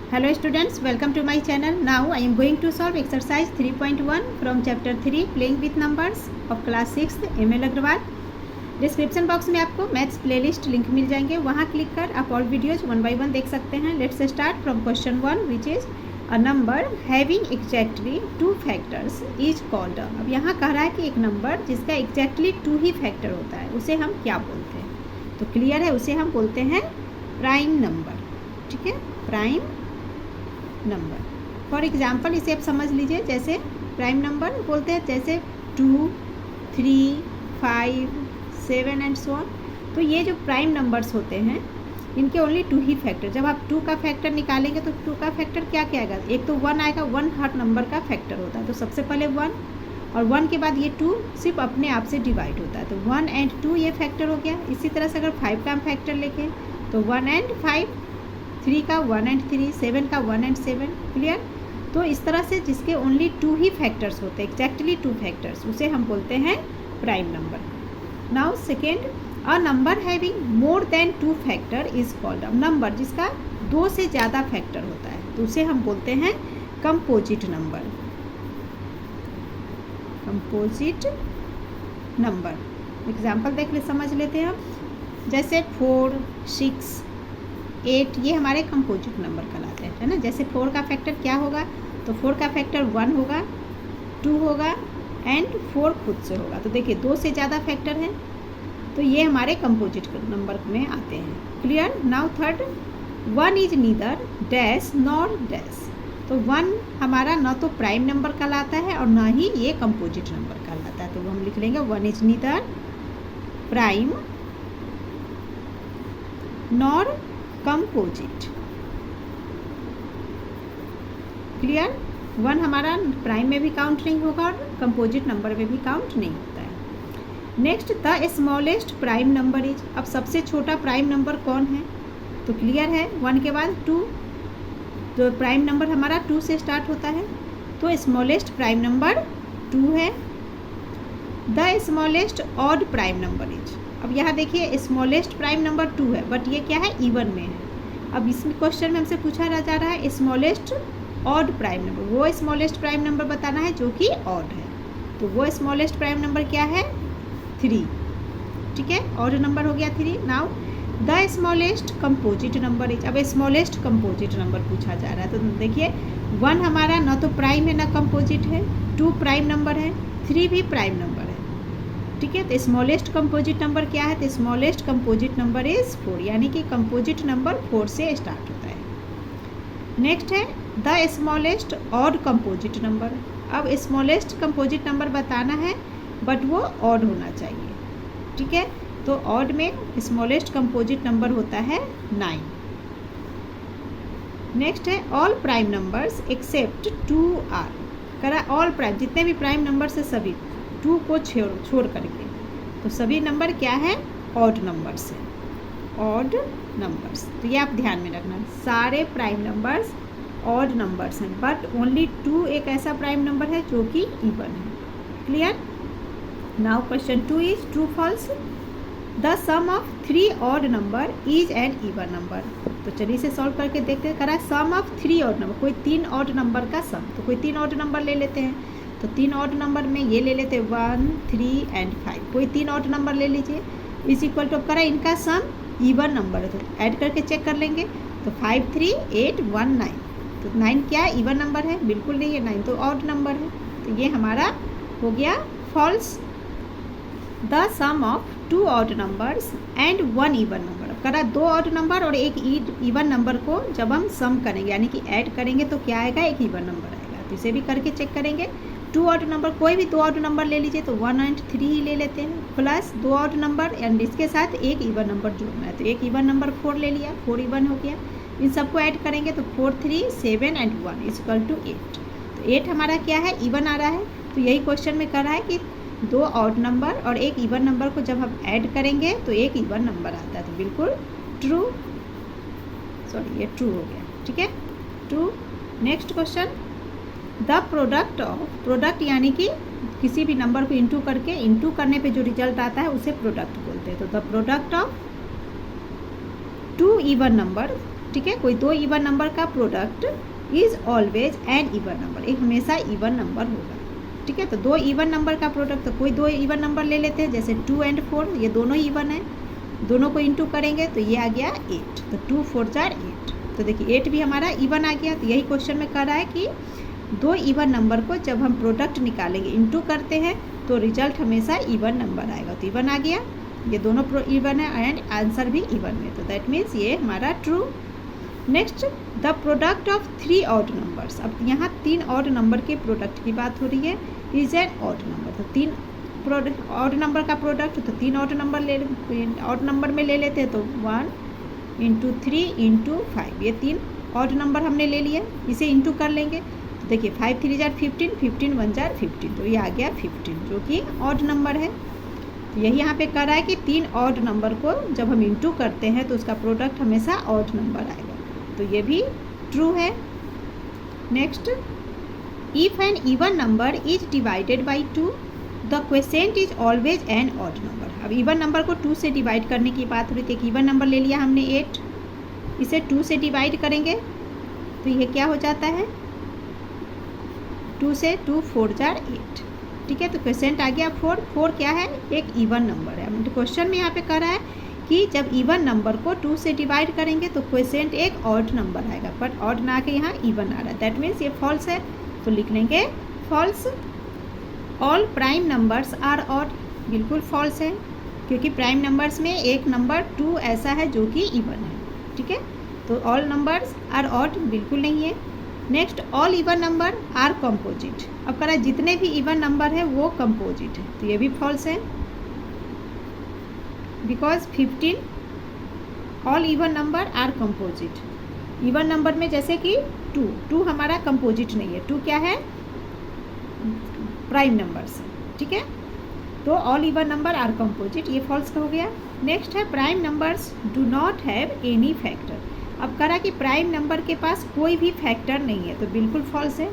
Hello students, welcome to my channel. Now I am going to solve exercise 3.1 from chapter 3 playing with numbers of class 6th ML Agarwal. Description box में आपको maths playlist link मिल जाएंगे, वहाँ click कर आप all videos 1 by 1 देख सकते हैं। Let's start from question 1 which is a number having exactly 2 factors is called. अब यहाँ कह रहा है कि एक नंबर जिसका एग्जैक्टली 2 ही फैक्टर होता है उसे हम क्या बोलते हैं? तो क्लियर है, उसे हम बोलते हैं प्राइम नंबर। ठीक है, प्राइम नंबर। फॉर एग्जाम्पल इसे आप समझ लीजिए, जैसे प्राइम नंबर बोलते हैं जैसे 2, 3, 5, 7 एंड सो ऑन। तो ये जो प्राइम नंबर्स होते हैं इनके ओनली 2 ही फैक्टर। जब आप 2 का फैक्टर निकालेंगे तो 2 का फैक्टर क्या क्या आएगा? एक तो 1 आएगा, 1 हर नंबर का फैक्टर होता है, तो सबसे पहले 1 और 1 के बाद ये 2 सिर्फ अपने आप से डिवाइड होता है, तो 1 and 2 ये फैक्टर हो गया। इसी तरह से अगर 5 का हम फैक्टर लेके तो 1 and 5, 3 का 1 and 3, 7 का 1 and 7। क्लियर? तो इस तरह से जिसके ओनली 2 ही फैक्टर्स होते हैं, एग्जैक्टली 2 फैक्टर्स, उसे हम बोलते हैं prime number. Now second, a number having more than 2 factor is called. अब नंबर जिसका 2 से ज़्यादा फैक्टर होता है तो उसे हम बोलते हैं composite number. Composite number example देख ले, समझ लेते हैं हम। जैसे 4, 6, 8 ये हमारे कंपोजिट नंबर कहलाते हैं, है ना। जैसे 4 का फैक्टर क्या होगा? तो 4 का फैक्टर 1 होगा, 2 होगा एंड 4 खुद से होगा। तो देखिए 2 से ज़्यादा फैक्टर है तो ये हमारे कंपोजिट नंबर में आते हैं। Clear? Now third, 1 is neither dash nor dash. तो 1 हमारा ना तो प्राइम नंबर कहलाता है और ना ही ये कंपोजिट नंबर कहलाता है, तो हम लिख लेंगे 1 is neither prime nor composite. Clear? 1 हमारा प्राइम में भी काउंट नहीं होगा और कंपोजिट नंबर में भी काउंट नहीं होता है। Next, the smallest prime number is. अब सबसे छोटा प्राइम नंबर कौन है? तो क्लियर है, 1 के बाद 2, तो प्राइम नंबर हमारा 2 से स्टार्ट होता है, तो स्मॉलेस्ट प्राइम नंबर 2 है। The smallest odd prime number is. अब यहाँ देखिए स्मॉलेस्ट प्राइम नंबर 2 है बट ये क्या है? इवन में है। अब इस क्वेश्चन में हमसे पूछा जा रहा है स्मॉलेस्ट ऑड प्राइम नंबर, वो स्मॉलेस्ट प्राइम नंबर बताना है जो कि ऑड है। तो वो स्मॉलेस्ट प्राइम नंबर क्या है? 3। ठीक है, ऑड नंबर हो गया 3। Now the smallest composite number is. अब स्मॉलेस्ट कंपोजिट नंबर पूछा जा रहा है, तो देखिए 1 हमारा ना तो प्राइम है ना कंपोजिट है, 2 प्राइम नंबर है, 3 भी प्राइम नंबर है। ठीक है, तो स्मॉलेस्ट कंपोजिट नंबर क्या है? तो स्मॉलेस्ट कंपोजिट नंबर इज 4, यानी कि कंपोजिट नंबर 4 से स्टार्ट होता है। नेक्स्ट है the smallest odd composite number. अब स्मॉलेस्ट कंपोजिट नंबर बताना है बट वो ऑड होना चाहिए। ठीक है, तो ऑड में स्मॉलेस्ट कंपोजिट नंबर होता है 9। नेक्स्ट है all prime numbers except 2 are. करा ऑल प्राइम, जितने भी प्राइम नंबर्स है सभी 2 को छोड़ करके, तो सभी नंबर क्या है? ऑड नंबर्स है, ऑड नंबर्स। तो ये आप ध्यान में रखना, सारे प्राइम नंबर्स ऑड नंबर्स हैं बट ओनली 2 एक ऐसा प्राइम नंबर है जो कि इवन है। Clear? Now question 2 is true false. The sum of 3 odd number is an even number. तो चलिए इसे सॉल्व करके देखते हैं। करा सम ऑफ 3 ऑड नंबर, कोई 3 ऑड नंबर का सम, तो कोई 3 ऑड नंबर ले लेते हैं। तो 3 ऑड नंबर में ये ले लेते हैं 1, 3 एंड 5। कोई 3 ऑड नंबर ले लीजिए, इज इक्वल टू करा इनका सम इवन नंबर है तो ऐड करके चेक कर लेंगे। तो 5, 3, 8, 1, 9। तो 9 क्या है? इवन नंबर है? बिल्कुल नहीं है, 9 तो ऑड नंबर है, तो ये हमारा हो गया false. The sum of 2 odd numbers and 1 even number. अब करा 2 ऑड नंबर और एक इवन नंबर को जब हम सम करेंगे यानी कि ऐड करेंगे तो क्या आएगा? एक इवन नंबर आएगा। तो इसे भी करके चेक करेंगे। 2 ऑड नंबर, कोई भी 2 ऑड नंबर ले लीजिए, तो 1 and 3 ही ले लेते हैं, प्लस 2 ऑड नंबर एंड इसके साथ एक इवन नंबर जोड़ना है, तो एक इवन नंबर 4 ले लिया, 4 इवन हो गया। इन सबको ऐड करेंगे तो 4, 3, 7 एंड 1 इज इक्वल टू 8। तो 8 हमारा क्या है? इवन आ रहा है। तो यही क्वेश्चन में कर रहा है कि 2 ऑड नंबर और एक इवन नंबर को जब हम ऐड करेंगे तो एक इवन नंबर आता है, तो बिल्कुल ट्रू, सॉरी ये ट्रू हो गया। ठीक है, true. Next question, the product of, product यानी कि किसी भी नंबर को इंटू करके, इंटू करने पे जो रिजल्ट आता है उसे प्रोडक्ट बोलते हैं। तो the product of 2 even number ठीक है, कोई दो इवन नंबर का product is always N even number, ये हमेशा इवन नंबर होगा। ठीक है, तो दो इवन नंबर का प्रोडक्ट, तो कोई दो इवन नंबर ले लेते हैं, जैसे 2 और 4, ये दोनों इवन है, दोनों को इंटू करेंगे तो ये आ गया 8, तो 2 4 4 8, तो देखिए 8 भी हमारा इवन आ गया। तो यही क्वेश्चन में कह रहा है कि दो इवन नंबर को जब हम प्रोडक्ट निकालेंगे, इंटू करते हैं, तो रिजल्ट हमेशा इवन नंबर आएगा। तो इवन आ गया, ये दोनों इवन है एंड आंसर भी इवन में, तो दैट मीन्स ये हमारा true. Next, the product of 3 odd numbers. अब यहाँ 3 ऑड नंबर के प्रोडक्ट की बात हो रही है, इज एन ऑड नंबर। तो 3 ऑड नंबर का प्रोडक्ट, तो 3 ऑड नंबर में ले लेते हैं, तो 1 × 3 × 5, ये 3 ऑड नंबर हमने ले लिया, इसे इंटू कर लेंगे। तो देखिए 5 3 जार 15, 15 1 जार 15, तो ये आ गया 15 जो कि ऑड नंबर है। यही यहाँ पे कह रहा है कि 3 ऑड नंबर को जब हम इंटू करते हैं तो उसका प्रोडक्ट हमेशा ऑड नंबर आएगा, तो ये भी ट्रू है। Next, if an even number is divided by 2 the quotient is always an odd number. अब इवन नंबर को 2 से डिवाइड करने की बात हो रही थी, एक इवन नंबर ले लिया हमने 8, इसे 2 से डिवाइड करेंगे तो ये क्या हो जाता है, 2 से 2 4 जार 8। ठीक है, तो क्वोशिएंट आ गया 4, 4 क्या है, एक इवन नंबर है। तो क्वेश्चन में यहाँ पे कह रहा है कि जब इवन नंबर को 2 से डिवाइड करेंगे तो क्वोशिएंट एक ऑड नंबर आएगा, बट ऑड ना के यहाँ इवन आ रहा है, दैट मीन्स ये फॉल्स है, तो लिख लेंगे false. All prime numbers are odd, बिल्कुल फॉल्स है, क्योंकि प्राइम नंबर्स में एक नंबर 2 ऐसा है जो कि इवन है। ठीक है, तो ऑल नंबर्स आर ऑड बिल्कुल नहीं है। Next, all even number are composite. अब कह रहा है जितने भी इवन नंबर है वो कंपोजिट है, तो ये भी फॉल्स है, because 15 all even number are composite. Even number में जैसे कि 2 हमारा कंपोजिट नहीं है, 2 क्या है, प्राइम नंबर्स। ठीक है, तो all even number are composite, ये फॉल्स हो गया। नेक्स्ट है, prime numbers do not have any factor. अब कह रहा कि प्राइम नंबर के पास कोई भी फैक्टर नहीं है, तो बिल्कुल फॉल्स है।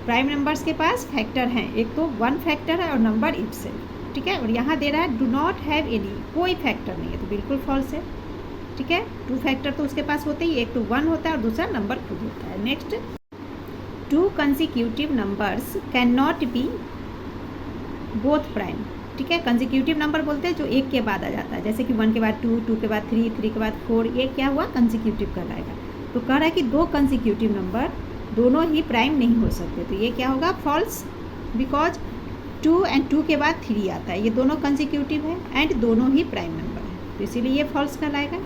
प्राइम नंबर्स के पास फैक्टर हैं, एक तो 1 फैक्टर है और नंबर इटसेल्फ। ठीक है, और यहाँ दे रहा है डू नॉट हैव एनी, कोई फैक्टर नहीं है, तो बिल्कुल फॉल्स है। ठीक है, 2 फैक्टर तो उसके पास होते ही, एक तो 1 होता है और दूसरा नंबर खुद होता है। Next, 2 consecutive numbers can not be both prime. ठीक है, कंसेक्यूटिव नंबर बोलते हैं जो एक के बाद आ जाता है, जैसे कि 1 के बाद 2, 2 के बाद 3, 3 के बाद 4, ये क्या हुआ, कंसेक्यूटिव कहलाएगा। तो कह रहा है कि 2 कंसेक्यूटिव नंबर दोनों ही प्राइम नहीं हो सकते, तो ये क्या होगा, फॉल्स, बिकॉज 2 और 2 के बाद 3 आता है, ये दोनों कंसेक्यूटिव है एंड दोनों ही प्राइम नंबर है, तो इसीलिए ये फॉल्स कहलाएगा।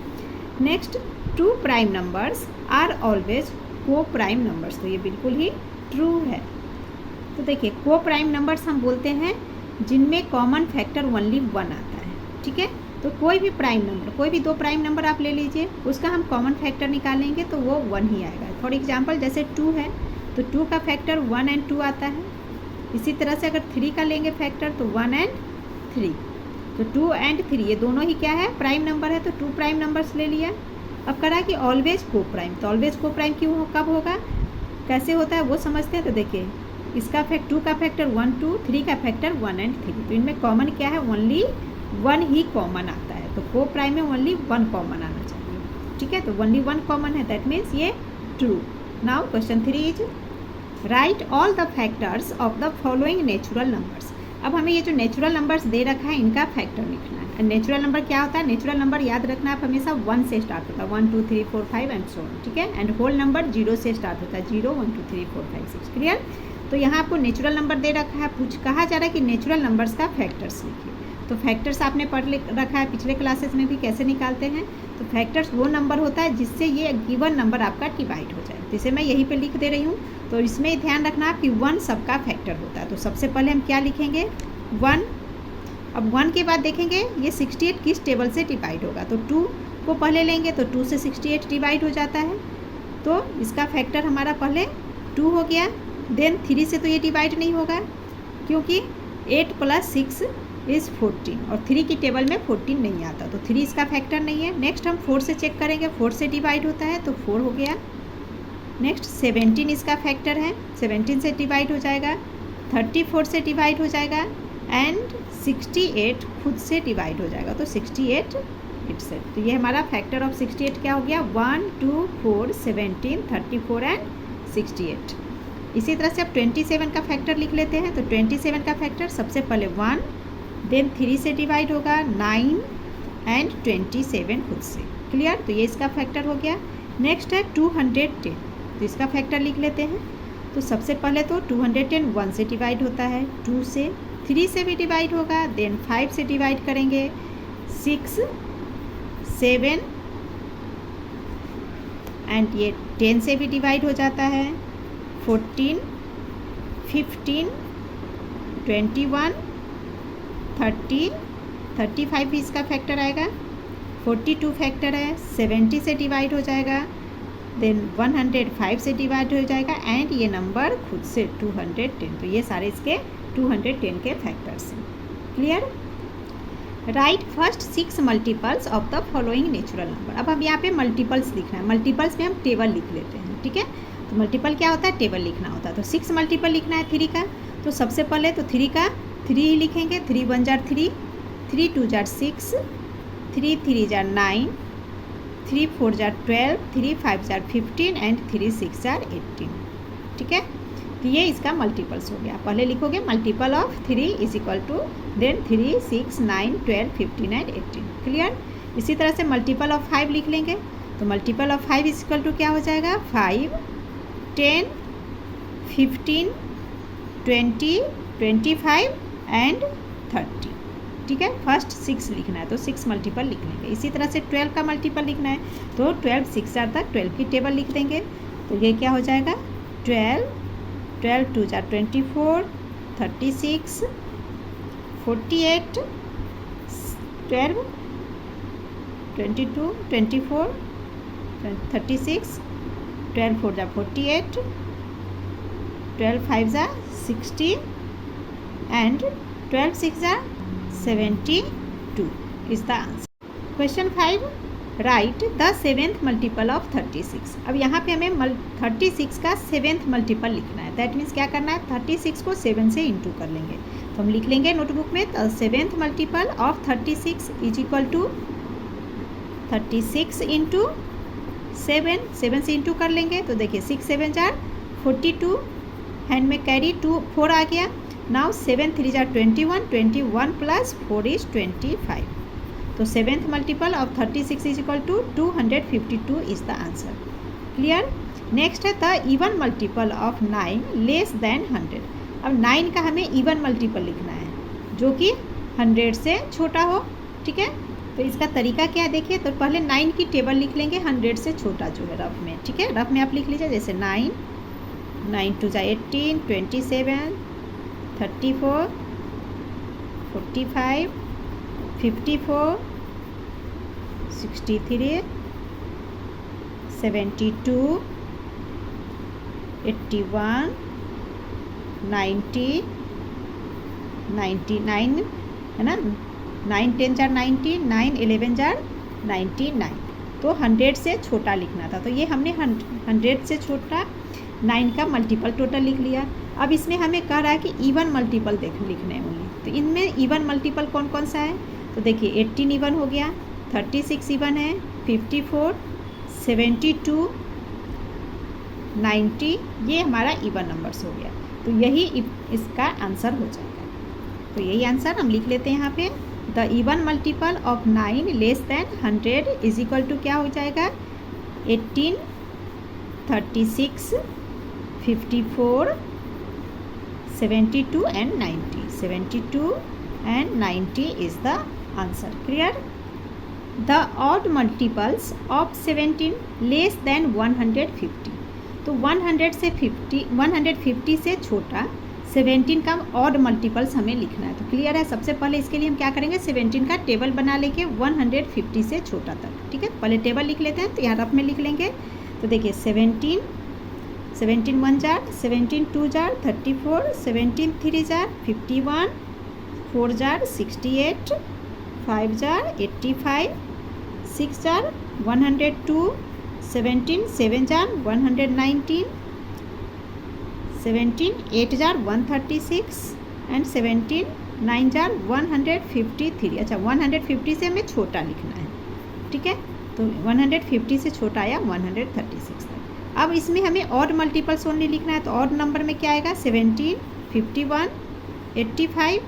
Next, 2 prime numbers are always coprime numbers, तो ये बिल्कुल ही ट्रू है। तो देखिए, को प्राइम नंबर्स हम बोलते हैं जिनमें कॉमन फैक्टर ओनली 1 आता है। ठीक है, तो कोई भी प्राइम नंबर, कोई भी 2 प्राइम नंबर आप ले लीजिए, उसका हम कॉमन फैक्टर निकालेंगे तो वो 1 ही आएगा। फॉर एग्जांपल जैसे 2 है तो 2 का फैक्टर 1 और 2 आता है। इसी तरह से अगर 3 का लेंगे फैक्टर तो 1 और 3, तो 2 और 3 ये दोनों ही क्या है, प्राइम नंबर है, तो 2 प्राइम नंबर्स ले लिया। अब करा कि ऑलवेज को प्राइम, तो ऑलवेज को प्राइम क्यों, कब होगा, कैसे होता है वो समझते हैं। तो देखिए, इसका 2 का फैक्टर 1 2, 3 का फैक्टर 1 और 3, तो इनमें कॉमन क्या है, ओनली 1 ही कॉमन आता है, तो को प्राइम में ओनली 1 कॉमन आना चाहिए। ठीक है, तो ओनली 1 कॉमन है, दैट मीन्स ये true. Now question 3 is right all the factors of the following natural numbers. अब हमें ये जो नेचुरल नंबर्स दे रखा है इनका फैक्टर लिखना है। नेचुरल नंबर क्या होता है, नेचुरल नंबर याद रखना आप हमेशा 1 से स्टार्ट होता है, 1 2 3 4 5 एंड सो ऑन। ठीक है, एंड होल नंबर 0 से स्टार्ट होता है, 0 1 2 3 4 5 6। क्लियर, तो यहाँ आपको नेचुरल नंबर दे रखा है, कहा जा रहा है कि नेचुरल नंबर्स का फैक्टर्स लिखिए। तो फैक्टर्स आपने पढ़ रखा है पिछले क्लासेस में भी, कैसे निकालते हैं। तो फैक्टर्स वो नंबर होता है जिससे ये गिवन नंबर आपका डिवाइड हो जाए, जैसे मैं यहीं पे लिख दे रही हूँ। तो इसमें ध्यान रखना आप कि 1 सबका फैक्टर होता है। तो सबसे पहले हम क्या लिखेंगे, 1। अब 1 के बाद देखेंगे ये 68 किस टेबल से डिवाइड होगा, तो 2 को पहले लेंगे तो 2 से 68 डिवाइड हो जाता है, तो इसका फैक्टर हमारा पहले 2 हो गया। देन 3 से तो ये डिवाइड नहीं होगा क्योंकि 8 + 6 इज़ 14 और 3 की टेबल में 14 नहीं आता, तो 3 इसका फैक्टर नहीं है। नेक्स्ट हम 4 से चेक करेंगे, 4 से डिवाइड होता है तो 4 हो गया। नेक्स्ट 17 इसका फैक्टर है, 17 से डिवाइड हो जाएगा, 34 से डिवाइड हो जाएगा एंड 68 खुद से डिवाइड हो जाएगा, तो 68 इट्स सेल्फ। तो ये हमारा फैक्टर ऑफ 68 क्या हो गया, 1 2 4 17 34 एंड 68। इसी तरह से अब 27 का फैक्टर लिख लेते हैं। तो 27 का फैक्टर सबसे पहले 1, देन 3 से डिवाइड होगा, 9 एंड 27 खुद से। क्लियर। तो ये इसका फैक्टर हो गया। नेक्स्ट है 210, तो इसका फैक्टर लिख लेते हैं। तो सबसे पहले तो 210 1 से डिवाइड होता है, 2 से, 3 से भी डिवाइड होगा, देन 5 से डिवाइड करेंगे, 6 7 एंड ये 10 से भी डिवाइड हो जाता है, 14 15 21 30 35 भी इसका फैक्टर आएगा, 42 फैक्टर है, 70 से डिवाइड हो जाएगा, देन 105 से डिवाइड हो जाएगा एंड ये नंबर खुद से 210। तो ये सारे इसके 210 के फैक्टर्स हैं। Clear. Right first 6 multiples of the following natural number. अब हम यहाँ पे मल्टीपल्स लिखना है। मल्टीपल्स में हम टेबल लिख लेते हैं, ठीक है। तो मल्टीपल क्या होता है, टेबल लिखना होता है। तो 6 मल्टीपल लिखना है 3 का। तो सबसे पहले तो 3 का 3 ही लिखेंगे, 3 1 jar 3, 3 2 jar 6, 3 3 jar 9, 3 4 jar 12, 3 5 jar 15 and 3 6 jar 18। ठीक है। तो ये इसका मल्टीपल्स हो गया। पहले लिखोगे multiple of 3 is equal to then 3 6 9 12 15 and 18। Clear. इसी तरह से मल्टीपल ऑफ 5 लिख लेंगे। तो multiple of 5 is equal to क्या हो जाएगा, 5 10 15 20 25 एंड 30। ठीक है। फर्स्ट 6 लिखना है तो 6 मल्टीपल लिख लेंगे। इसी तरह से 12 का मल्टीपल लिखना है तो 12 6 जार तक 12 की टेबल लिख देंगे। तो ये क्या हो जाएगा, 12 12 2 jar 24 36 48 12 22 24 36 12 4 jar 48 12 5 jar 60 and 12 6 jar 72 is the answer. Question 5, right the 7th multiple of 36। अब यहाँ पे हमें 36 का 7th मल्टीपल लिखना है। दैट मीन्स क्या करना है, 36 को 7 से इंटू कर लेंगे। तो हम लिख लेंगे नोटबुक में, the 7th multiple of 36 is equal to 36 into 7, 7 से इंटू कर लेंगे। तो देखिए 6 7 जार 42, हैंड में कैरी 2 4 आ गया। नाउ 7 3 जार 21, 21 प्लस 4 इज 25। तो 7th multiple of 36 is equal to 252 is the answer. Clear. Next है the even multiple of 9 less than 100। अब 9 का हमें इवन मल्टीपल लिखना है जो कि 100 से छोटा हो। ठीक है। तो इसका तरीका क्या है देखिए। तो पहले 9 की टेबल लिख लेंगे 100 से छोटा जो है रफ में। ठीक है। रफ में आप लिख लीजिए, जैसे 9 9 2 जार 18 27 34 45 54 63 72 81 90 99 है ना। 9 10 जार 90, 9 11 जार 99। तो 100 से छोटा लिखना था। तो ये हमने 100 से छोटा 9 का मल्टीपल टोटल लिख लिया। अब इसमें हमें कह रहा है कि इवन मल्टीपल लिखने हैं ओनली। तो इनमें इवन मल्टीपल कौन कौन सा है, तो देखिए 18 इवन हो गया, 36 इवन है, 54 72 90, ये हमारा इवन नंबर्स हो गया। तो यही इसका आंसर हो जाएगा। तो यही आंसर हम लिख लेते हैं यहाँ पे। The even multiple of 9 less than 100 is equal to क्या हो जाएगा, 18 36 54 72 and 90। 72 and 90 is the answer. Clear. The odd multiples of 17 less than 150। तो 150 से छोटा 17 का ऑड मल्टीपल्स हमें लिखना है। तो क्लियर है। सबसे पहले इसके लिए हम क्या करेंगे, 17 का टेबल बना लेंगे 150 से छोटा तक। ठीक है। पहले टेबल लिख लेते हैं। तो यहाँ रफ में लिख लेंगे। तो देखिए 17 1 jar, 17 2 jar 34, 17 3 jar 51, 4 jar 68, 5 jar 85, 6 jar 102, 17 7 jar 119, 17 8 jar 136 and 17 9 jar 153। अच्छा 150 से हमें छोटा लिखना है। ठीक है। तो 150 से छोटा आया 136 तक। अब इसमें हमें ऑड मल्टीपल्स ओनली लिखना है, तो ऑड नंबर में क्या आएगा 17, 51, 85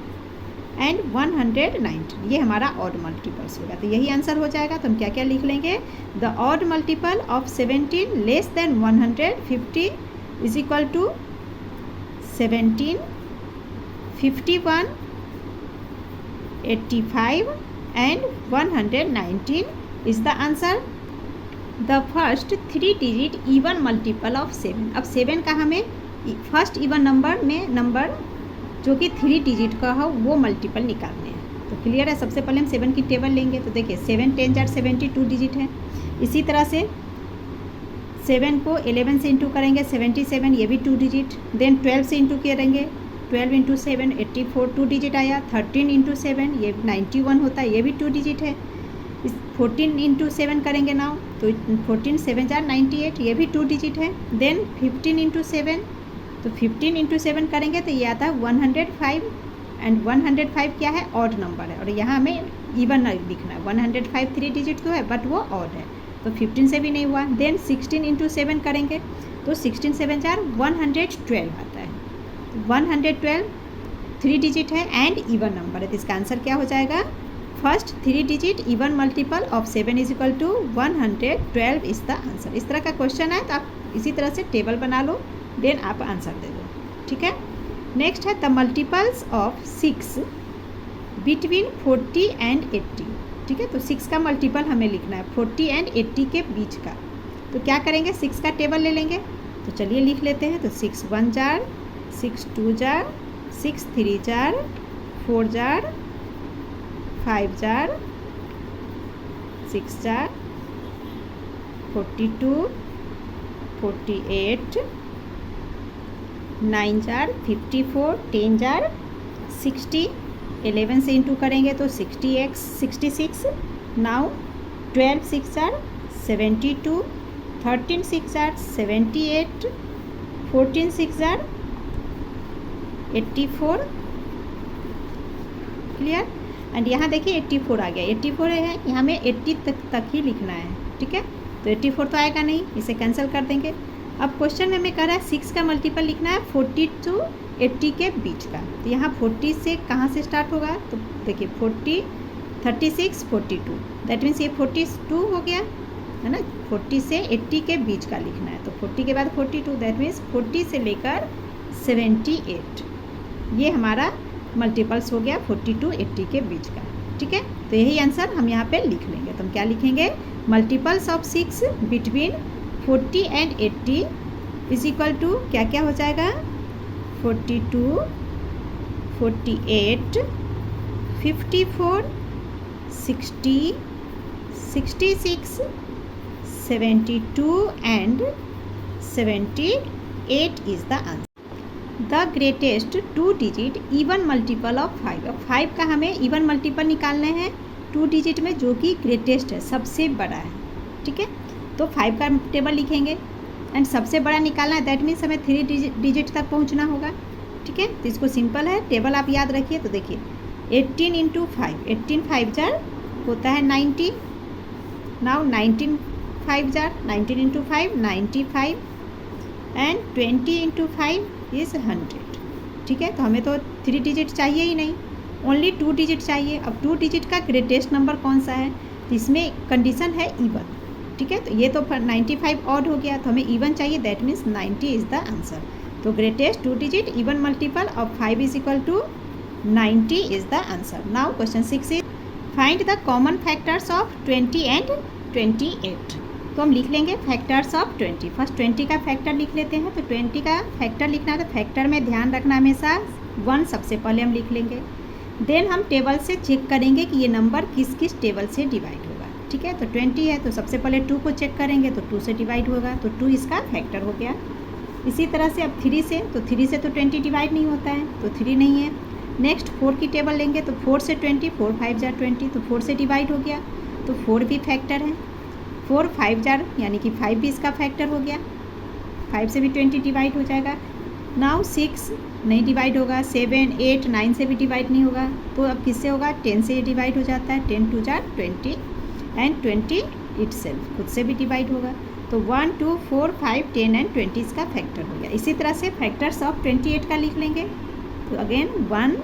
एंड 119, ये हमारा ऑड मल्टीपल्स होगा। तो यही आंसर हो जाएगा। तो हम क्या क्या लिख लेंगे, the odd multiple of 17 less than 150 is equal to 17, 51, 85 and 119 is the answer. The first 3 digit even multiple of 7। अब 7 का हमें फर्स्ट इवन नंबर में नंबर जो कि 3 डिजिट का हो वो मल्टीपल निकालने हैं। तो क्लियर है। सबसे पहले हम 7 की टेबल लेंगे। तो देखिए 7 10 जार 72 डिजिट है। इसी तरह से 7 को 11 से इंटू करेंगे 77, ये भी 2 डिजिट। देन 12 से इंटू करेंगे, 12 इंटू 7 84 2 डिजिट आया। 13 इंटू 7 ये 91 होता है, ये भी 2 डिजिट है। 14 इंटू 7 करेंगे नाउ, तो 14 7 जार 98, ये भी 2 डिजिट है। देन 15 इंटू 7, तो 15 इंटू 7 करेंगे तो ये आता है 105 एंड 105 क्या है, ऑड नंबर है। और यहाँ हमें इवन लिखना है। 105 3 डिजिट तो है बट वो ऑड है, तो 15 से भी नहीं हुआ। देन 16 इंटू 7 करेंगे तो 16 7 जार 112 आता है। 112 3 डिजिट है एंड इवन नंबर है। तो इसका आंसर क्या हो जाएगा, first 3 digit even multiple of 7 is equal to 112 is the answer. इस तरह का क्वेश्चन है तो आप इसी तरह से टेबल बना लो, देन आप आंसर दे दो। ठीक है। नेक्स्ट है the multiples of 6 between 40 and 80। ठीक है। तो 6 का मल्टीपल हमें लिखना है 40 एंड 80 के बीच का। तो क्या करेंगे, 6 का टेबल ले लेंगे। तो चलिए लिख लेते हैं। तो 6 1 jar, 6 2 jar, 6 3 jar, 4 jar, 5 jar, 6 jar, 42, 48, 9 jar 54, 10 jar 60, 11 से इंटू करेंगे तो 60x 66। Now 12 6 jar 72, 13 6 jar 78, 14 6 jar 84। Clear. And यहाँ देखिए 84 आ गया। 84 है, यहाँ में 80 तक ही लिखना है। ठीक है। तो 84 तो आएगा नहीं, इसे कैंसिल कर देंगे। अब क्वेश्चन में हमें कह रहा है 6 का मल्टीपल लिखना है 40 to 80 के बीच का। तो यहाँ 40 से कहाँ से स्टार्ट होगा, तो देखिए 40, 36, 42, दैट मीन्स ये 42 हो गया है ना। 40 से 80 के बीच का लिखना है। तो 40 के बाद 42, दैट मीन्स 40 से लेकर 78, ये हमारा मल्टीपल्स हो गया 40 to 80 के बीच का। ठीक है। तो यही आंसर हम यहाँ पे लिख लेंगे। तो हम क्या लिखेंगे, multiples of 6 between 40 and 80 is equal to क्या क्या हो जाएगा, 42, 48, 54, 60, 66, 72 and 78 is the answer. The greatest 2 digit even multiple of 5। अब 5 का हमें इवन मल्टीपल निकालने हैं 2 डिजिट में, जो कि ग्रेटेस्ट है, सबसे बड़ा है। ठीक है। तो 5 का टेबल लिखेंगे एंड सबसे बड़ा निकालना है, दैट मीन्स हमें 3 डिजिट तक पहुंचना होगा। ठीक है। तो इसको सिंपल है, टेबल आप याद रखिए। तो देखिए 18 इंटू 5, 18 5 जार होता है 90। Now 19 5 jar, 19 into 5 95 and 20 into 5 is 100। ठीक है। तो हमें तो 3 डिजिट चाहिए ही नहीं, ओनली 2 डिजिट चाहिए। अब 2 डिजिट का ग्रेटेस्ट नंबर कौन सा है, तो इसमें कंडीशन है इवन। ठीक है। तो ये तो 95 ऑड हो गया, तो हमें इवन चाहिए, that means 90 is the answer. तो greatest 2 digit even multiple of 5 is equal to 90 is the answer. Now question 6 is find the common factors of 20 and 28। तो हम लिख लेंगे फैक्टर्स ऑफ 20। फर्स्ट 20 का फैक्टर लिख लेते हैं। तो 20 का फैक्टर लिखना है, तो फैक्टर में ध्यान रखना हमेशा 1 सबसे पहले हम लिख लेंगे। देन हम टेबल से चेक करेंगे कि ये नंबर किस किस टेबल से डिवाइड होगा। ठीक है। तो 20 है तो सबसे पहले 2 को चेक करेंगे, तो 2 से डिवाइड होगा, तो 2 इसका फैक्टर हो गया। इसी तरह से अब 3 से, तो 3 से तो 20 डिवाइड नहीं होता है, तो 3 नहीं है। नेक्स्ट 4 की टेबल लेंगे, तो 4 से 20, 4 5 जार 20, तो 4 से डिवाइड हो गया, तो 4 भी फैक्टर है। 4 5 जार यानी कि 5 भी इसका फैक्टर हो गया, 5 से भी 20 डिवाइड हो जाएगा। नाउ 6 नहीं डिवाइड होगा, 7 8 9 से भी डिवाइड नहीं होगा, तो अब किससे होगा, 10 से ये डिवाइड हो जाता है, 10 2 जार 20 एंड 20 इटसेल्फ, खुद से भी डिवाइड होगा। तो 1, 2, 4, 5, 10 एंड 20 इसका फैक्टर हो गया। इसी तरह से फैक्टर्स ऑफ 28 का लिख लेंगे। तो अगेन 1,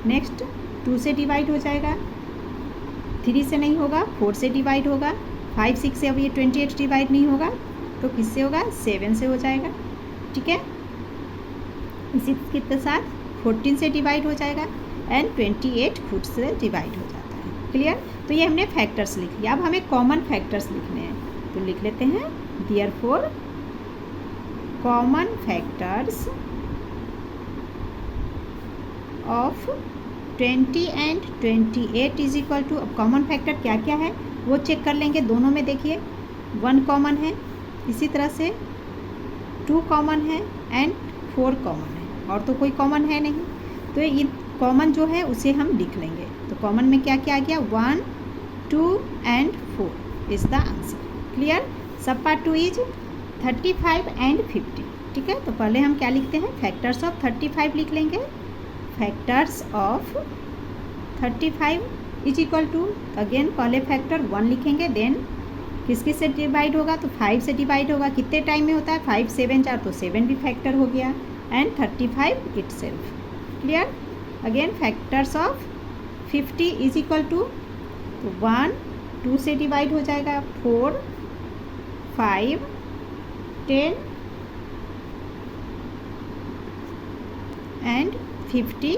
नेक्स्ट 2 से डिवाइड हो जाएगा, 3 से नहीं होगा, 4 से डिवाइड होगा, 5, 6 से अब ये 28 डिवाइड नहीं होगा, तो किससे होगा, 7 से हो जाएगा। ठीक है, इसी के साथ 14 से डिवाइड हो जाएगा एंड 28 खुद से डिवाइड हो जाता है। क्लियर। तो ये हमने फैक्टर्स लिख लिया। अब हमें कॉमन फैक्टर्स लिखने हैं, तो लिख लेते हैं therefore common factors of 20 and 28 is equal to. अब कॉमन फैक्टर क्या क्या है वो चेक कर लेंगे। दोनों में देखिए 1 कॉमन है, इसी तरह से 2 कॉमन है एंड 4 कॉमन है, और तो कोई कॉमन है नहीं। तो ये कॉमन जो है उसे हम लिख लेंगे। तो कॉमन में क्या क्या आ गया, 1, 2 and 4 is the answer. Clear. Sub part 2 is 35 and 50। ठीक है, तो पहले हम क्या लिखते हैं, फैक्टर्स ऑफ 35 लिख लेंगे। Factors of 35 is equal to, again पहले फैक्टर 1 लिखेंगे, देन किस किस से डिवाइड होगा, तो 5 से डिवाइड होगा। कितने टाइम में होता है, 5, 7 4, तो 7 भी फैक्टर हो गया and 35 itself. Clear. Again factors of 50 is equal to, तो 1, 2 से डिवाइड हो जाएगा, 4, 5, 10 एंड 50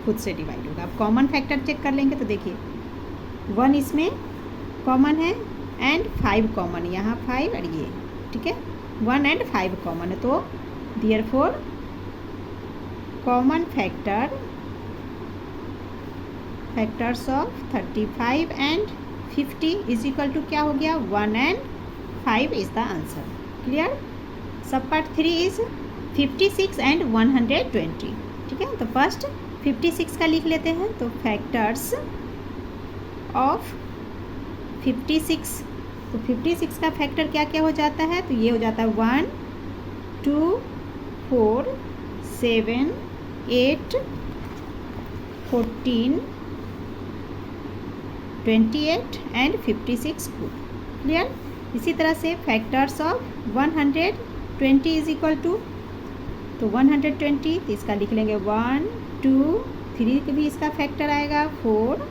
खुद से डिवाइड होगा। अब कॉमन फैक्टर चेक कर लेंगे, तो देखिए 1 इसमें कॉमन है एंड 5 कॉमन, यहाँ 5 और ये, ठीक है, 1 एंड 5 कॉमन है। तो therefore common factors of 35 and 50 is equal to क्या हो गया, 1 and 5 is the answer. Clear. Sub part 3 is 56 and 120। ठीक है, तो फर्स्ट 56 का लिख लेते हैं। तो फैक्टर्स ऑफ 56, तो 56 का फैक्टर क्या क्या हो जाता है, तो ये हो जाता है 1, 2, 4, 7, 8, 14, 28 एंड 56 खुद। क्लियर। इसी तरह से factors of 120 is equal to, तो 120 तो इसका लिख लेंगे 1, 2, 3 भी इसका फैक्टर आएगा, 4,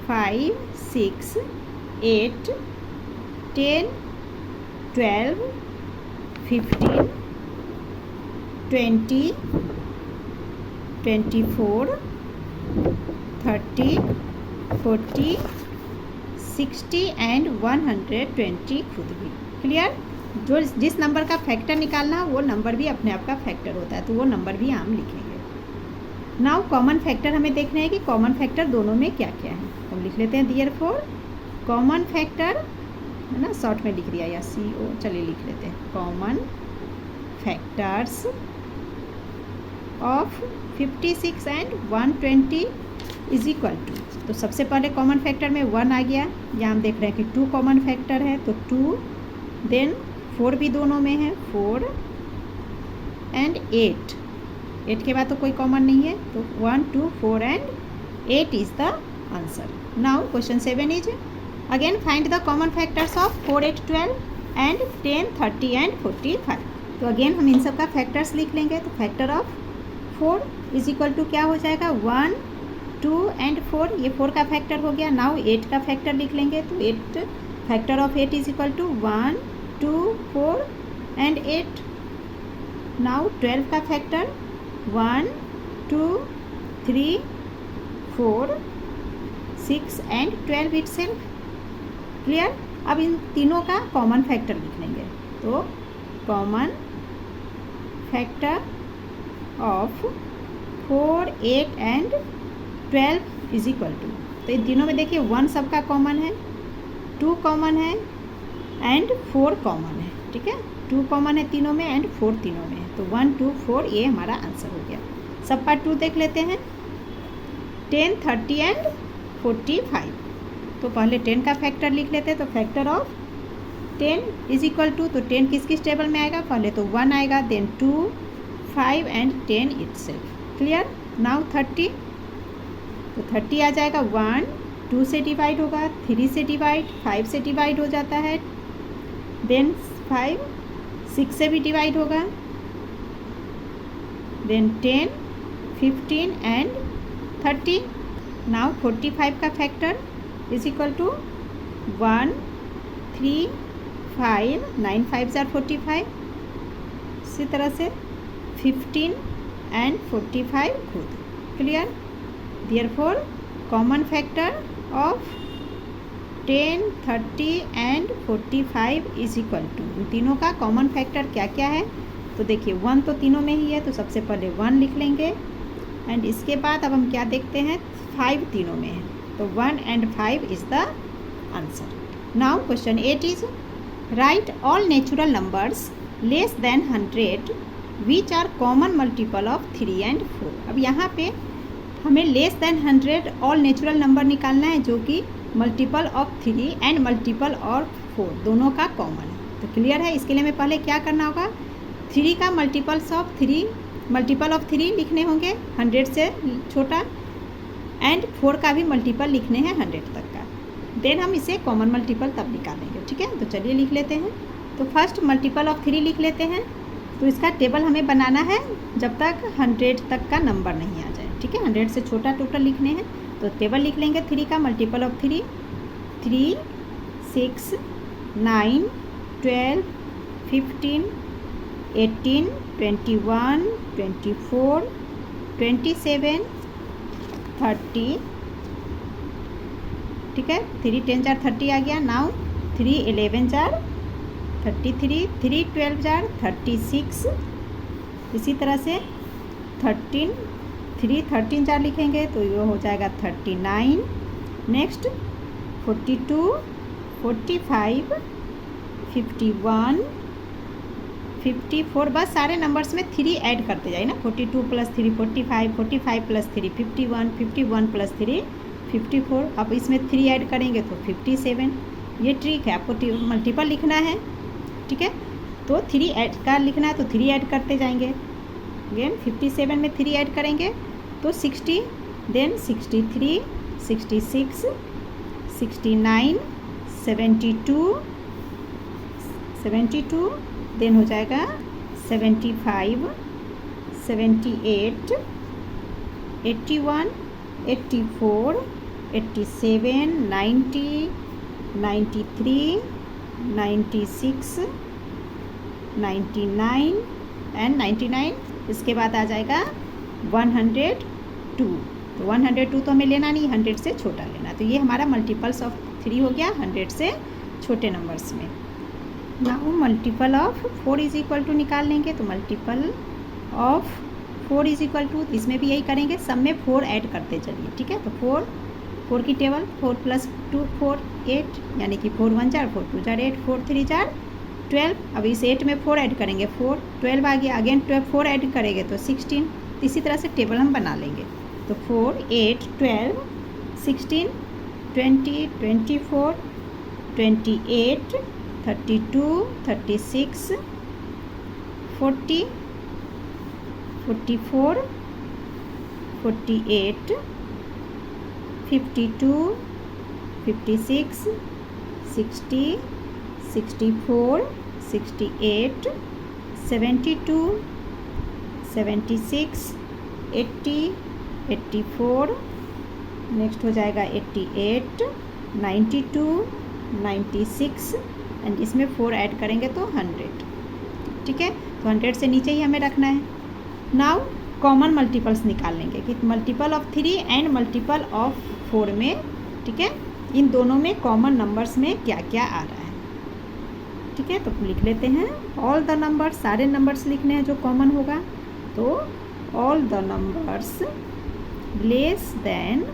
5, 6, 8, 10, 12, 15, 20, 24, 30, 40, 60 एंड 120 खुद भी। क्लियर। जो जिस नंबर का फैक्टर निकालना वो नंबर भी अपने आप का फैक्टर होता है, तो वो नंबर भी हम लिखेंगे। नाउ कॉमन फैक्टर हमें देखना है कि कॉमन फैक्टर दोनों में क्या क्या है। हम लिख लेते हैं देयरफॉर कॉमन फैक्टर, है ना, शॉर्ट में लिख दिया या CO, चलिए लिख लेते हैं common factors of 56 and 120 is equal to. तो सबसे पहले कॉमन फैक्टर में 1 आ गया, यहाँ हम देख रहे हैं कि 2 कॉमन फैक्टर है, तो 2, देन 4 भी दोनों में है, 4 एंड 8 के बाद तो कोई कॉमन नहीं है, तो 1, 2, 4 and 8 is the answer. Now question 7 is again find the common factors of 4, 8, 12 and 10, 30 and 45। तो अगेन हम इन सब का फैक्टर्स लिख लेंगे। तो factor of 4 is equal to क्या हो जाएगा, 1, 2 एंड 4, ये 4 का फैक्टर हो गया। नाउ 8 का फैक्टर लिख लेंगे, तो 8 factor of 8 is equal to 1, 2, 4 and 8। Now 12 का फैक्टर 1, 2, 3, 4, 6 एंड 12 इटसेल्फ। क्लियर। अब इन तीनों का कॉमन फैक्टर लिख लेंगे। तो common factor of 4, 8 and 12 is equal to, तो इन तीनों में देखिए 1 सबका कॉमन है, 2 कॉमन है एंड 4 कॉमन है। ठीक है, 2 कॉमन है तीनों में एंड 4 तीनों में है, तो 1, 2, 4 ये हमारा आंसर हो गया। सब पार्ट 2 देख लेते हैं। 10, 30 एंड 45। तो पहले 10 का फैक्टर लिख लेते हैं। तो factor of 10 is equal to, तो 10 किस किस टेबल में आएगा, पहले तो 1 आएगा, then 2, 5 and 10 itself. Clear. Now 30, तो 30 आ जाएगा 1, 2 से डिवाइड होगा, 3 से डिवाइड, 5 से डिवाइड हो जाता है, देन 5 6 से भी डिवाइड होगा, देन 10, 15 एंड 30. नाउ 45 का फैक्टर इज इक्वल टू 1 3 5, 9 5 जार 45. इसी तरह से 15 एंड 45 खुद. Clear? Therefore common factor of 10, 30 and 45 is equal to, इन तीनों का कॉमन फैक्टर क्या क्या है? तो देखिए 1 तो तीनों में ही है, तो सबसे पहले 1 लिख लेंगे, एंड इसके बाद अब हम क्या देखते हैं, 5 तीनों में है, तो 1 and 5 is the answer. Now question 8 is right all natural numbers less than 100 which are common multiple of 3 and 4. अब यहाँ पे हमें less than 100 all natural number निकालना है जो कि multiple of 3 and multiple of 4 दोनों का कॉमन है. तो क्लियर है? इसके लिए हमें पहले क्या करना होगा, 3 का मल्टीपल ऑफ 3 लिखने होंगे 100 से छोटा, एंड 4 का भी मल्टीपल लिखने हैं 100 तक का. देन हम इसे कॉमन मल्टीपल तब निकालेंगे. ठीक है, तो चलिए लिख लेते हैं. तो फर्स्ट मल्टीपल ऑफ 3 लिख लेते हैं. तो इसका टेबल हमें बनाना है जब तक 100 तक का नंबर नहीं आ जाए. ठीक है, 100 से छोटा टोटल लिखने हैं, तो टेबल लिख लेंगे. 3 का मल्टीपल ऑफ 3, 3 6 9 12 15 18 21 24 27 30. ठीक है, 3 10 जार 30 आ गया. Now 3 11 jar 33, 3 12 jar 36. इसी तरह से 13, 3 13 जार लिखेंगे तो ये हो जाएगा 39. नेक्स्ट 42 45 51 54. बस सारे नंबर्स में 3 ऐड करते जाइए ना. 42 + 3 45, 45 + 3 51, 51 + 3 54. अब इसमें 3 ऐड करेंगे तो 57. ये ट्रिक है, आपको मल्टीपल लिखना है. ठीक है, तो 3 ऐड का लिखना है तो 3 ऐड करते जाएंगे. अगेन 57 में 3 ऐड करेंगे तो 60, देन 63 66 69 72 देन हो जाएगा 75 78 81 84 87 90 93 96 99 एंड 99. इसके बाद आ जाएगा 102. तो 102 तो हमें लेना नहीं, 100 से छोटा लेना. तो ये हमारा मल्टीपल्स ऑफ 3 हो गया 100 से छोटे नंबर्स में. Now multiple of 4 is equal to निकाल लेंगे. तो multiple of 4 is equal to, इसमें भी यही करेंगे, सब में 4 ऐड करते चलिए. ठीक है, तो 4 की टेबल 4 + 2 4 8, यानी कि 4 1 जार 4 2 जार 8 4 3 जार 12. अब इस 8 में 4 ऐड करेंगे 4 12 आ गया. अगेन 4 ऐड करेंगे तो 16. इसी तरह से टेबल हम बना लेंगे. तो 4 8 12 16 20 24 28 32 36 40 44 48 52 56 60 64 68 72 76 80 84. नेक्स्ट हो जाएगा 88 92 96 एंड इसमें 4 ऐड करेंगे तो 100. ठीक है, तो 100 से नीचे ही हमें रखना है. नाउ कॉमन मल्टीपल्स निकाल लेंगे कि multiple of 3 and multiple of 4 में. ठीक है, इन दोनों में कॉमन नंबर्स में क्या क्या आ रहा है. ठीक है, तो लिख लेते हैं ऑल द नंबर्स. सारे नंबर्स लिखने हैं जो कॉमन होगा. तो all the numbers less than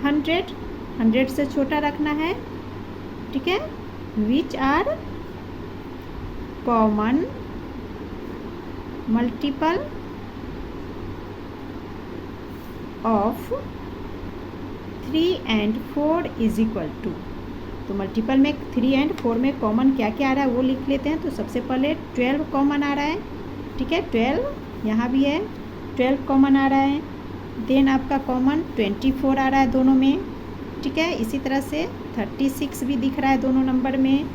100 से छोटा रखना है. ठीक है, which are common multiple of 3 and 4 is equal to. तो मल्टीपल में 3 and 4 में कॉमन क्या क्या आ रहा है वो लिख लेते हैं. तो सबसे पहले 12 कॉमन आ रहा है. ठीक है, 12 यहाँ भी है, 12 कॉमन आ रहा है. देन आपका कॉमन 24 आ रहा है दोनों में. ठीक है। इसी तरह से 36 भी दिख रहा है दोनों नंबर में।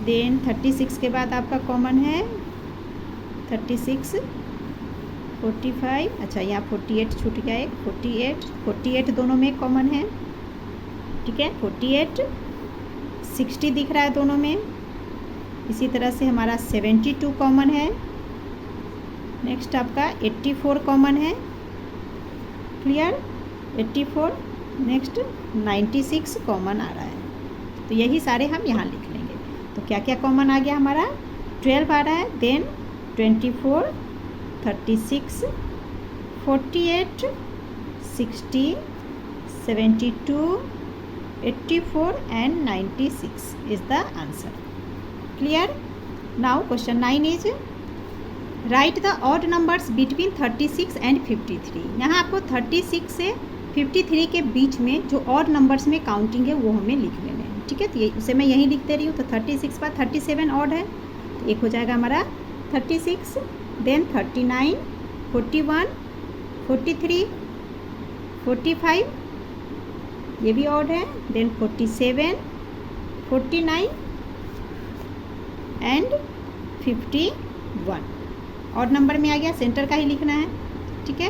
देन 36 के बाद आपका कॉमन है 36, 45, अच्छा यहाँ 48 छूट गया एक, 48 दोनों में कॉमन है, ठीक है। 48, 60 दिख रहा है दोनों में। इसी तरह से हमारा 72 कॉमन है। नेक्स्ट आपका 84 कॉमन है, क्लियर, 84। नेक्स्ट 96 कॉमन आ रहा है। तो यही सारे हम यहाँ लिख लेंगे। तो क्या क्या कॉमन आ गया हमारा, 12 आ रहा है, then 24, 36, 48, 60, 72, 84 and 96 is the answer. Clear? Now question 9 is write the odd numbers between 36 and 53. यहाँ आपको 36 से 53 के बीच में जो ऑड नंबर्स में काउंटिंग है वो हमें लिख लेने हैं, ठीक है। तो ये उसे मैं यहीं लिख दे रही हूँ। तो 36 पर 37 ऑड है, तो एक हो जाएगा हमारा 36, देन 39, 41, 43, 45, ये भी ऑड है, देन 47, 49 एंड 51 ऑड नंबर में आ गया, सेंटर का ही लिखना है, ठीक है।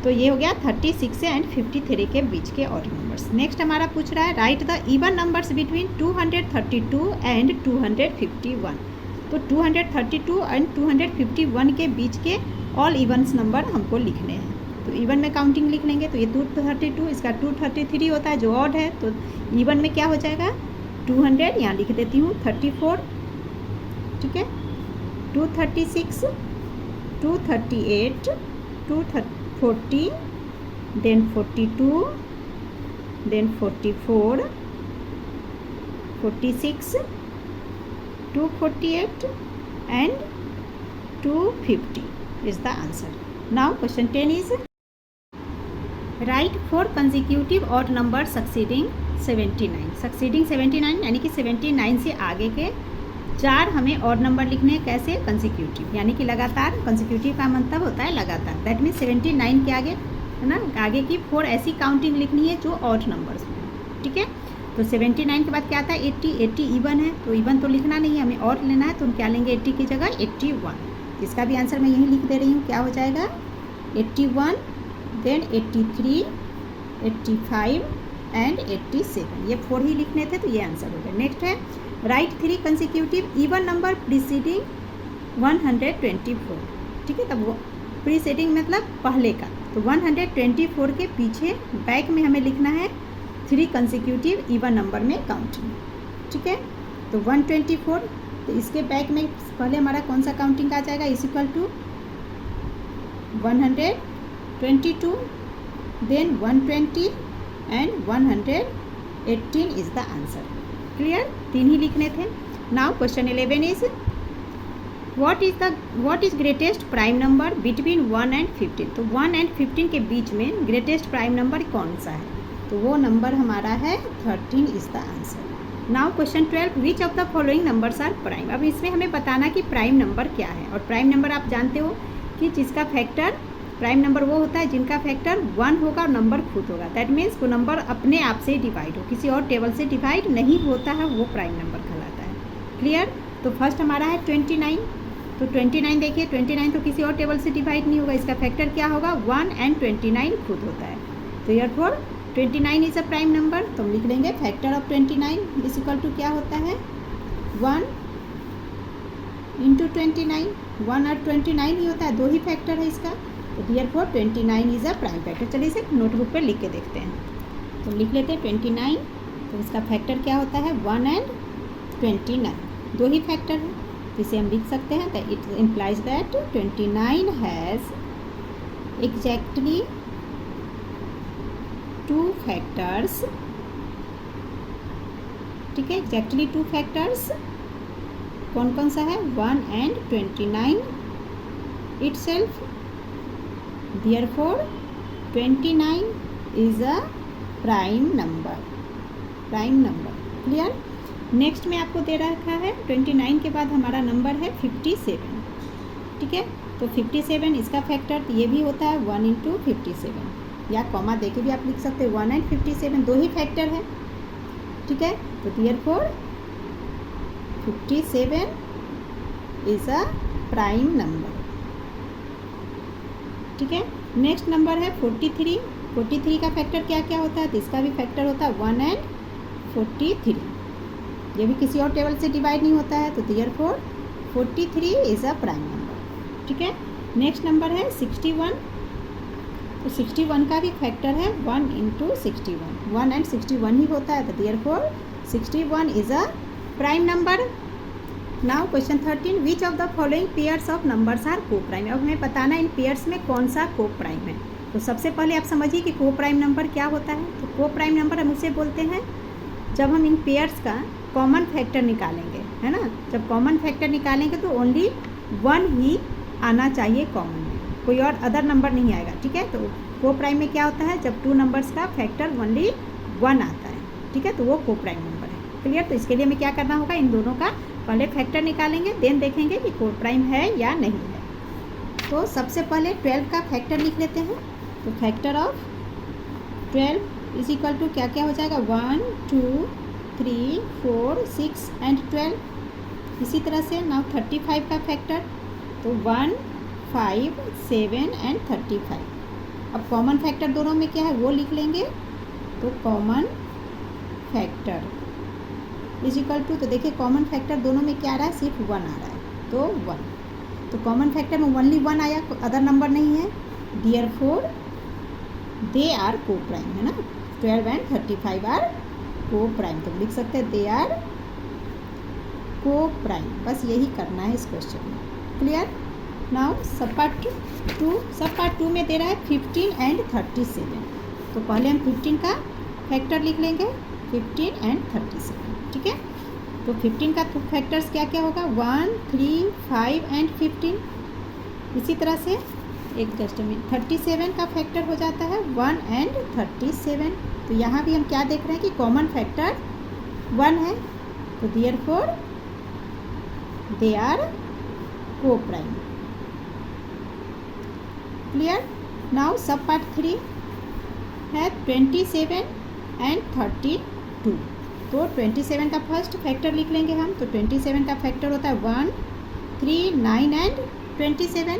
तो ये हो गया 36 एंड 53 के बीच के ऑड नंबर्स। नेक्स्ट हमारा पूछ रहा है right the even numbers between 232 and 251। तो 232 एंड 251 के बीच के ऑल इवन्स नंबर हमको लिखने हैं। तो इवन में काउंटिंग लिख लेंगे। तो ये 232, इसका 233 होता है जो ऑड है। तो इवन में क्या हो जाएगा, 200 यहाँ लिख देती हूँ, 34, ठीक है, 236, 238, 240, then 42, then 44, 46, 248 and 250 is the answer. Now question 10 is write 4 consecutive odd numbers succeeding 79. succeeding 79 यानी कि 79 से आगे के 4 हमें ऑड नंबर लिखने हैं। कैसे, कंसिक्यूटिव, यानी कि लगातार। कंसिक्यूटिव का मतलब होता है लगातार। दैट मीन्स 79 के आगे है ना, आगे की 4 ऐसी काउंटिंग लिखनी है जो ऑड नंबर्स में, ठीक है। तो 79 के बाद क्या आता है, 80 इवन है। तो इवन तो लिखना नहीं है, हमें और लेना है। तो हम क्या लेंगे, 80 की जगह 81। इसका भी आंसर मैं यहीं लिख दे रही हूँ, क्या हो जाएगा 81, देन 83, 85 एंड 87। ये 4 ही लिखने थे, तो ये आंसर हो गया। नेक्स्ट है right 3 consecutive even number preceding 124, ठीक है। तब वो प्रीसीडिंग मतलब पहले का। तो 124 के पीछे बैक में हमें लिखना है 3 कंसिक्यूटिव इवन नंबर में काउंटिंग, ठीक है। तो 124, तो इसके बैक में पहले हमारा कौन सा काउंटिंग आ जाएगा, is equal to 122, then 120 and 118 is the answer. Clear, 3 ही लिखने थे। Now question 11 is what is greatest prime number between 1 and 15। तो 1 एंड 15 के बीच में ग्रेटेस्ट प्राइम नंबर कौन सा है, तो वो नंबर हमारा है 13 is the answer. Now question 12 which of the following numbers are prime. अब इसमें हमें बताना कि प्राइम नंबर क्या है। और प्राइम नंबर आप जानते हो कि जिसका फैक्टर, प्राइम नंबर वो होता है जिनका फैक्टर 1 होगा और नंबर खुद होगा। दैट मीन्स वो नंबर अपने आप से डिवाइड हो, किसी और टेबल से डिवाइड नहीं होता है, वो प्राइम नंबर कहलाता है। क्लियर। तो फर्स्ट हमारा है 29। तो 29 देखिए, 29 तो किसी और टेबल से डिवाइड नहीं होगा, इसका फैक्टर क्या होगा, 1 एंड 29 खुद होता है। तो therefore 29 is a prime number. तो हम लिख लेंगे factor of 29 is equal to क्या होता है, 1 इंटू 29। 1 और 29 ही होता है, 2 ही फैक्टर है इसका। तो therefore 29 is a prime factor. चलिए इसे नोटबुक पे लिख के देखते हैं। तो लिख लेते हैं 29, तो इसका फैक्टर क्या होता है, 1 एंड 29, 2 ही फैक्टर है। तो इसे हम लिख सकते हैं, तो it implies that 29 has exactly 2 factors, ठीक है, एग्जैक्टली 2 फैक्टर्स। कौन कौन सा है, 1 and 29 itself। Therefore 29 is a prime number, prime number. Clear. Next में आपको दे रखा है 29 के बाद हमारा नंबर है 57, ठीक है। तो 57 इसका फैक्टर ये भी होता है 1 इंटू 57। या कॉमा दे के भी आप लिख सकते हो। 1 एंड 57 दो ही फैक्टर है, ठीक है। तो therefore 57 is a prime number, ठीक है। नेक्स्ट नंबर है 43। 43 का फैक्टर क्या क्या होता है? तो इसका भी फैक्टर होता है 1 एंड 43। ये भी किसी और टेबल से डिवाइड नहीं होता है, तो therefore 43 is a prime number, ठीक है। नेक्स्ट नंबर है 61। तो 61 का भी फैक्टर है 1 इंटू 61, 1 एंड 61 ही होता है, तो therefore 61 is a prime number. Now question 13, which of the following pairs of numbers are coprime. अब हमें बताना इन पेयर्स में कौन सा को प्राइम है। तो सबसे पहले आप समझिए कि को प्राइम नंबर क्या होता है। तो को प्राइम नंबर हम उसे बोलते हैं जब हम इन पेयर्स का कॉमन फैक्टर निकालेंगे, है ना। जब कॉमन फैक्टर निकालेंगे तो ओनली 1 ही आना चाहिए कॉमन में, कोई और अदर नंबर नहीं आएगा, ठीक है। तो को प्राइम में क्या होता है? जब 2 नंबर्स का फैक्टर ओनली 1 आता है, ठीक है, तो वो को प्राइम नंबर है। क्लियर? तो इसके लिए हमें क्या करना होगा, इन दोनों का पहले फैक्टर निकालेंगे, देन देखेंगे कि को प्राइम है या नहीं है। तो सबसे पहले 12 का फैक्टर लिख लेते हैं। तो factor of 12 is equal to क्या क्या हो जाएगा? 1 2 3 4 6 एंड 12। इसी तरह से नाउ 35 का फैक्टर, तो 1 5 7 एंड 35। अब कॉमन फैक्टर दोनों में क्या है वो लिख लेंगे। तो common factor is equal to, तो देखिए कॉमन फैक्टर दोनों में क्या आ रहा है? सिर्फ 1 आ रहा है, तो 1। तो कॉमन फैक्टर में ओनली 1 आया, अदर नंबर नहीं है, देयरफॉर दे आर को प्राइम, है ना। 12 एंड 35 आर को प्राइम, तो लिख सकते हैं दे आर को प्राइम। बस यही करना है इस क्वेश्चन में। क्लियर? नाउ सब पार्ट 2 में दे रहा है 15 एंड 37। तो पहले हम 15 का फैक्टर लिख लेंगे, 15 एंड 37, ठीक है। तो 15 का फैक्टर्स क्या क्या होगा? 1 3 5 एंड 15। इसी तरह से एक जस्ट में 37 का फैक्टर हो जाता है 1 एंड 37। तो यहाँ भी हम क्या देख रहे हैं कि कॉमन फैक्टर 1 है, तो देयरफॉर दे आर को प्राइम। क्लियर? नाउ सब पार्ट 3 है 27 एंड 32। तो 27 का फर्स्ट फैक्टर लिख लेंगे हम। तो 27 का फैक्टर होता है 1 3 9 एंड 27।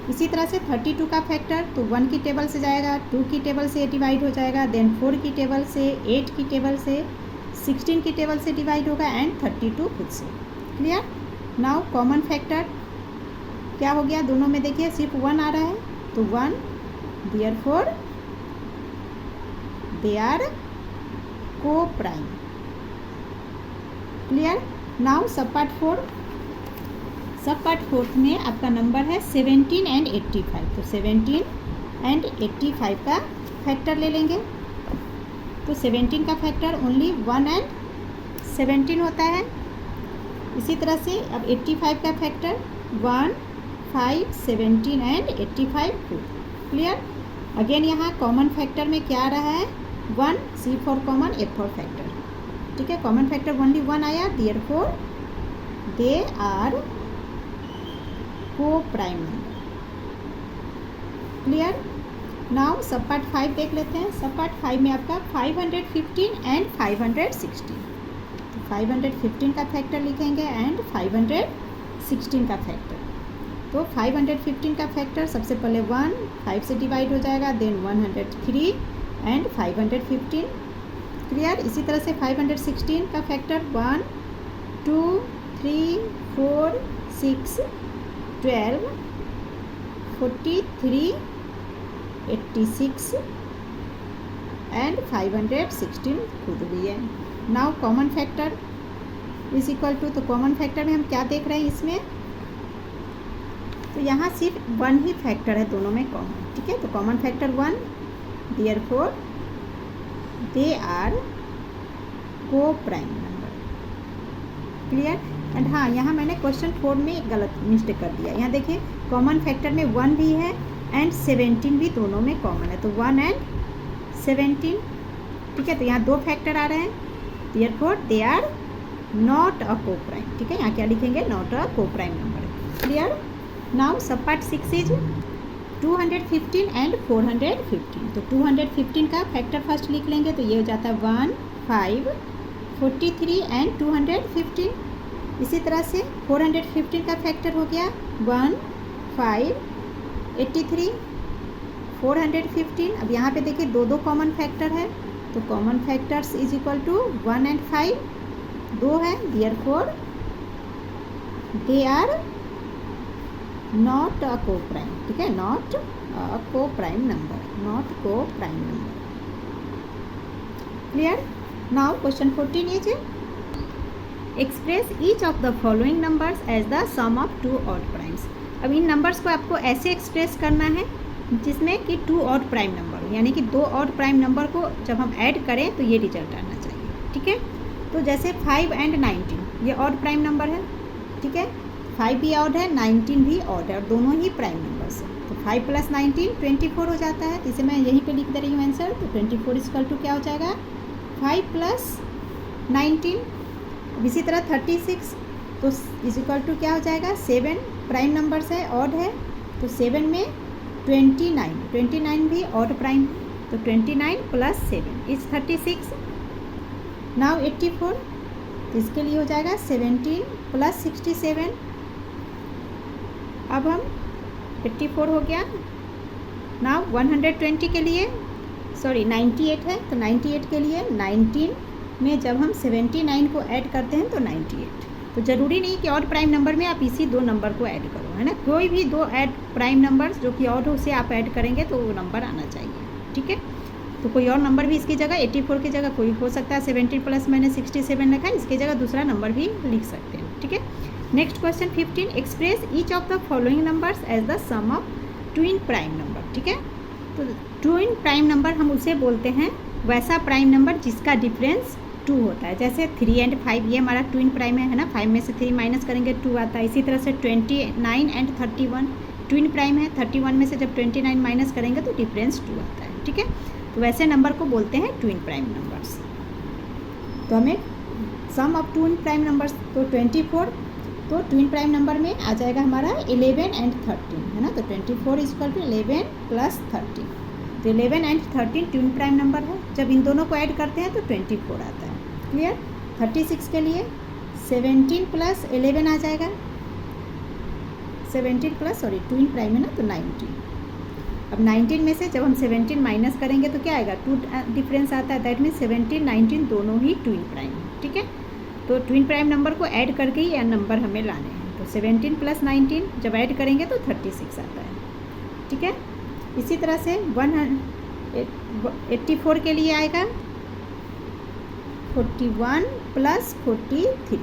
इसी तरह से 32 का फैक्टर, तो 1 की टेबल से जाएगा, 2 की टेबल से डिवाइड हो जाएगा, देन 4 की टेबल से, 8 की टेबल से, 16 की टेबल से डिवाइड होगा एंड 32 खुद से। क्लियर? नाउ कॉमन फैक्टर क्या हो गया? दोनों में देखिए सिर्फ 1 आ रहा है, तो 1, देयरफॉर दे आर को प्राइम। क्लियर? नाउ सब पार्ट 4 में आपका नंबर है 17 एंड 85। तो 17 एंड 85 का फैक्टर ले लेंगे। तो 17 का फैक्टर ओनली 1 एंड 17 होता है। इसी तरह से अब 85 का फैक्टर 1 5 17 एंड 85 2। क्लियर? अगेन यहाँ कॉमन फैक्टर में क्या आ रहा है? 1, C for common, A for factor, ठीक है। कॉमन फैक्टर ओनली 1 आया, therefore they are coprime number. Clear? Now सब पार्ट 5 देख लेते हैं। सब पार्ट 5 में आपका 515 एंड 516। तो 515 का फैक्टर लिखेंगे एंड 516 का फैक्टर। तो 515 का फैक्टर सबसे पहले 1 5 से डिवाइड हो जाएगा, देन 103 एंड 515। क्लियर? इसी तरह से 516 का फैक्टर 1 2 3 4 6 12 43 86 एंड 516 खुद भी है। Now common factor is equal to, तो कॉमन फैक्टर में हम क्या देख रहे हैं इसमें? तो यहाँ सिर्फ 1 ही फैक्टर है दोनों में कॉमन, ठीक है। तो common factor 1, therefore they are coprime number. Clear? And हाँ, यहाँ मैंने क्वेश्चन 4 में एक गलत मिस्टेक कर दिया। यहाँ देखिए कॉमन फैक्टर में 1 भी है एंड 17 भी दोनों में कॉमन है, तो 1 एंड 17, ठीक है। तो यहाँ 2 फैक्टर आ रहे हैं, therefore they are not a coprime, ठीक है। यहाँ क्या लिखेंगे? Not a coprime number. Clear? Now सब पार्ट 6 इज 215 एंड 415, तो 215 का फैक्टर फर्स्ट लिख लेंगे, तो ये हो जाता है 1, 5, 43 एंड 215। इसी तरह से 415 का फैक्टर हो गया 1, 5, 83, 415। अब यहाँ पे देखिए दो कॉमन फैक्टर है, तो common factors is equal to 1 and 5, 2 है, therefore they are not a coprime, ठीक है, not a coprime number, not coprime number. Clear? Now question 14 is express each of the following numbers as the sum of two odd primes. अब इन numbers को आपको ऐसे express करना है जिसमें कि टू ऑड प्राइम नंबर हो, यानी कि दो ऑड प्राइम नंबर को जब हम ऐड करें तो ये रिजल्ट आना चाहिए, ठीक है। तो जैसे 5 एंड 19 ये ऑड प्राइम नंबर है, ठीक है, 5 भी ऑड है, 19 भी ऑड है, और दोनों ही प्राइम नंबर्स हैं। तो 5 + 19 24 हो जाता है, तो इसे मैं यहीं पे लिख दे रही हूँ आंसर। तो 24 इक्वल टू क्या हो जाएगा 5 + 19। इसी तरह 36 तो इज इक्वल टू क्या हो जाएगा 7, प्राइम नंबर्स है, ऑड है, तो 7 में 29 भी ऑड प्राइम है, तो 29 + 7 इज 36। नाउ 84, तो इसके लिए हो जाएगा 17 + 67। अब हम 84 हो गया। नाउ 120 के लिए 98 है, तो 98 के लिए 19 में जब हम 79 को ऐड करते हैं तो 98। तो ज़रूरी नहीं कि ऑड प्राइम नंबर में आप इसी दो नंबर को ऐड करो, है ना, कोई भी दो ऐड प्राइम नंबर्स जो कि ऑड हो उसे आप ऐड करेंगे तो वो नंबर आना चाहिए, ठीक है। तो कोई और नंबर भी इसकी जगह 84 की जगह कोई हो सकता है, 70 प्लस मैंने 67 रखा है, इसकी जगह दूसरा नंबर भी लिख सकते हैं, ठीक है। Next question 15, express each of the following numbers as the sum of twin prime number, ठीक है। तो ट्विन प्राइम नंबर हम उसे बोलते हैं वैसा प्राइम नंबर जिसका डिफरेंस 2 होता है। जैसे 3 एंड 5 ये हमारा ट्विन प्राइम है ना, 5 में से 3 माइनस करेंगे 2 आता है। इसी तरह से 29 एंड 31 ट्विन प्राइम है, 31 में से जब 29 माइनस करेंगे तो डिफरेंस 2 आता है, ठीक है। तो वैसे नंबर को बोलते हैं ट्विन प्राइम नंबर्स। तो हमें सम ऑफ ट्विन प्राइम नंबर्स, तो 24, तो ट्विन प्राइम नंबर में आ जाएगा हमारा 11 एंड 13, है ना। तो 24 इक्वल टू 11 + 13, तो 11 एंड 13 ट्विन प्राइम नंबर है। जब इन दोनों को ऐड करते हैं तो 24 आता है। क्लियर? 36 के लिए 17 + 11 आ जाएगा, 17 प्लस ट्विन प्राइम है ना, तो 19। अब 19 में से जब हम 17 माइनस करेंगे तो क्या आएगा 2 डिफरेंस आता है, दैट मीन 17 19 दोनों ही ट्विन प्राइम है, ठीक है। तो ट्विन प्राइम नंबर को ऐड करके ही यह नंबर हमें लाने हैं। तो 17 + 19 जब ऐड करेंगे तो 36 आता है, ठीक है। इसी तरह से 84 के लिए आएगा 41 + 43,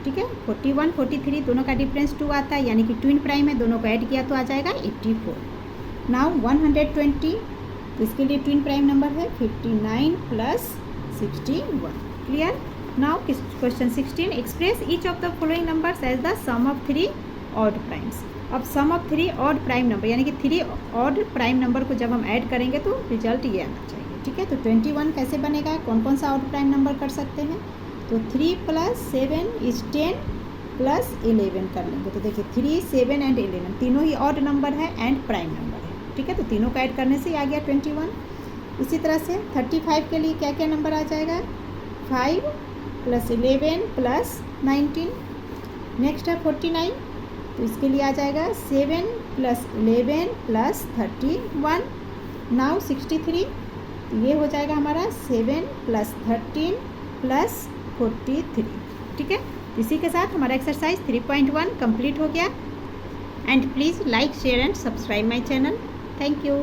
ठीक है। 41 43 दोनों का डिफरेंस 2 आता है, यानी कि ट्विन प्राइम है, दोनों को ऐड किया तो आ जाएगा 84। नाउ 120, तो इसके लिए ट्विन प्राइम नंबर है 59 + 61। Clear? Now question 16, express each of the following numbers as the sum of 3 odd primes. अब sum of 3 odd prime number, यानी कि 3 ऑड प्राइम नंबर को जब हम ऐड करेंगे तो रिजल्ट ये आना चाहिए, ठीक है। तो 21 कैसे बनेगा, कौन कौन सा ऑड प्राइम नंबर कर सकते हैं, तो 3 + 7 = 10 + 11 कर लेंगे। तो देखिए 3 7 एंड 11 तीनों ही ऑड नंबर है एंड प्राइम नंबर है, ठीक है। तो तीनों का ऐड करने से आ गया 21। इसी तरह से 35 के लिए क्या क्या नंबर आ जाएगा, 5 + 11 + 19। नेक्स्ट है 49, तो इसके लिए आ जाएगा 7 + 11 + 31। नाउ 63, तो ये हो जाएगा हमारा 7 + 13 + 43, ठीक है। इसी के साथ हमारा एक्सरसाइज 3.1 कंप्लीट हो गया। And please like share and subscribe my channel. Thank you.